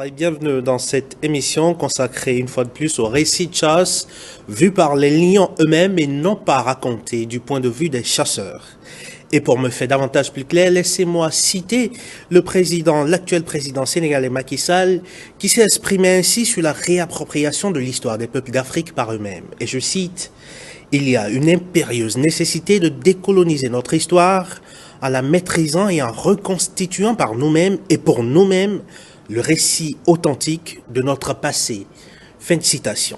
et bienvenue dans cette émission consacrée une fois de plus au récit de chasse vu par les lions eux-mêmes et non pas raconté du point de vue des chasseurs. Et pour me faire davantage plus clair, laissez-moi citer l'actuel président sénégalais Macky Sall, qui s'est exprimé ainsi sur la réappropriation de l'histoire des peuples d'Afrique par eux-mêmes. Et je cite, « Il y a une impérieuse nécessité de décoloniser notre histoire en la maîtrisant et en reconstituant par nous-mêmes et pour nous-mêmes le récit authentique de notre passé. » Fin de citation.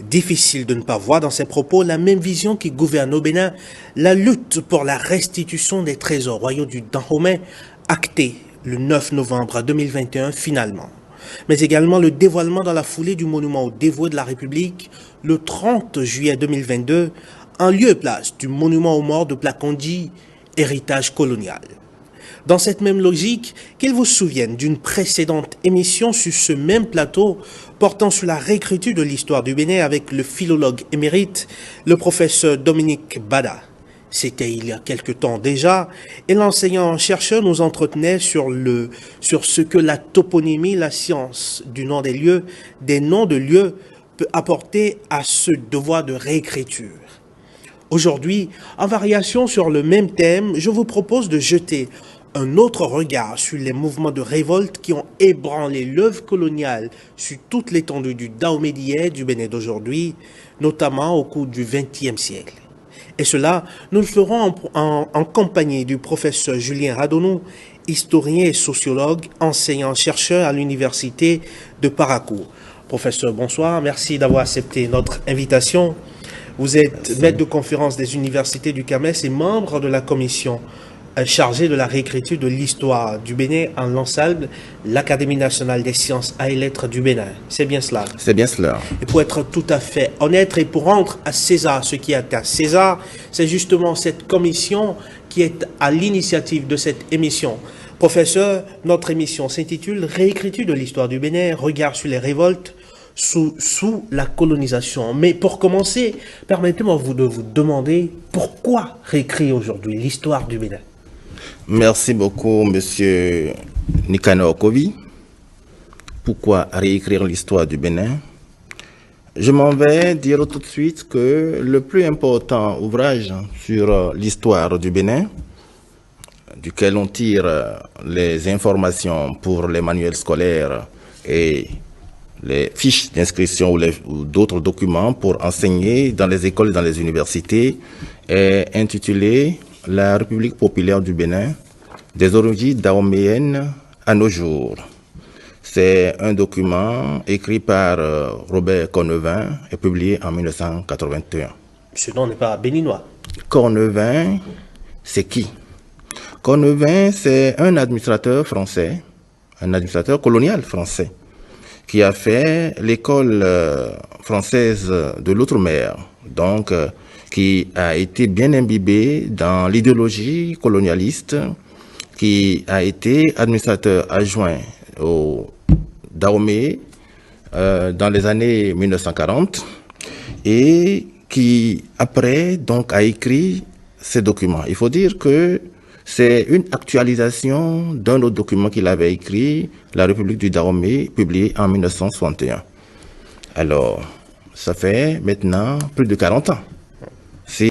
Difficile de ne pas voir dans ces propos la même vision qui gouverne au Bénin, la lutte pour la restitution des trésors royaux du Dahomey, actée le 9 novembre 2021 finalement. Mais également le dévoilement dans la foulée du monument aux dévoués de la République le 30 juillet 2022, en lieu et place du monument aux morts de Plakondi, héritage colonial. Dans cette même logique, qu'il vous souvienne d'une précédente émission sur ce même plateau portant sur la réécriture de l'histoire du Bénin avec le philologue émérite, le professeur Dominique Bada. C'était il y a quelque temps déjà, et l'enseignant-chercheur nous entretenait sur ce que la toponymie, la science du nom des lieux, des noms de lieux, peut apporter à ce devoir de réécriture. Aujourd'hui, en variation sur le même thème, je vous propose de jeter un autre regard sur les mouvements de révolte qui ont ébranlé l'œuvre coloniale sur toute l'étendue du Dahomey d'hier, du Bénin d'aujourd'hui, notamment au cours du XXe siècle. Et cela, nous le ferons en compagnie du professeur Julien Radonou, historien et sociologue, enseignant-chercheur à l'université de Parakou. Professeur, bonsoir, merci d'avoir accepté notre invitation. Vous êtes maître de conférence des universités du CAMES et membre de la commission chargée de la réécriture de l'histoire du Bénin en l'ensemble, l'Académie nationale des sciences et lettres du Bénin. C'est bien cela? C'est bien cela. Et pour être tout à fait honnête et pour rendre à César ce qui est à César, c'est justement cette commission qui est à l'initiative de cette émission. Professeur, notre émission s'intitule « Réécriture de l'histoire du Bénin, regard sur les révoltes » sous la colonisation. Mais pour commencer, permettez-moi de vous demander pourquoi réécrire aujourd'hui l'histoire du Bénin? Merci beaucoup, monsieur Nicanor Kovi. Pourquoi réécrire l'histoire du Bénin? Je m'en vais dire tout de suite que le plus important ouvrage sur l'histoire du Bénin, duquel on tire les informations pour les manuels scolaires et les fiches d'inscription ou d'autres documents pour enseigner dans les écoles et dans les universités, est intitulé « La République populaire du Bénin, des origines dahoméennes à nos jours ». C'est un document écrit par Robert Cornevin et publié en 1981. Ce nom n'est pas béninois. Cornevin, c'est qui? Cornevin, c'est un administrateur français, un administrateur colonial français, qui a fait l'école française de l'outre-mer, donc qui a été bien imbibé dans l'idéologie colonialiste, qui a été administrateur adjoint au Dahomey dans les années 1940 et qui après donc a écrit ces documents. Il faut dire que c'est une actualisation d'un autre document qu'il avait écrit, La République du Dahomey, publié en 1961. Alors, ça fait maintenant plus de 40 ans.